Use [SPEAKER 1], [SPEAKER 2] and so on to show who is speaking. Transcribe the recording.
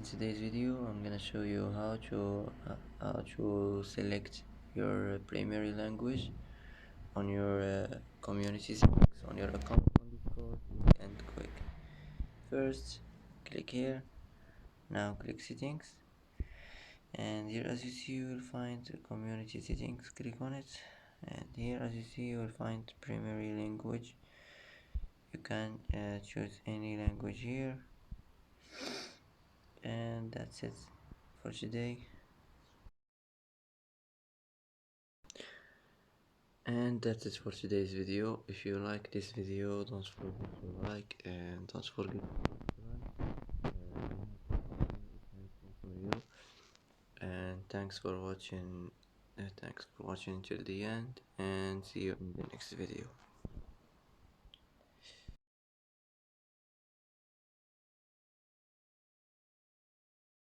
[SPEAKER 1] today's video I'm gonna show you how to select your primary language on your community settings on your account on Discord and quick. First, click here. Now click settings, and here as you see you will find community settings. Click on it, and here as you see you will find primary language. You can choose any language here, and that's it for today. And that's it for today's video. If you like this video, don't forget to like and don't forget to subscribe. It's helpful for you. And thanks for watching. Thanks for watching till the end, and see you in the next video.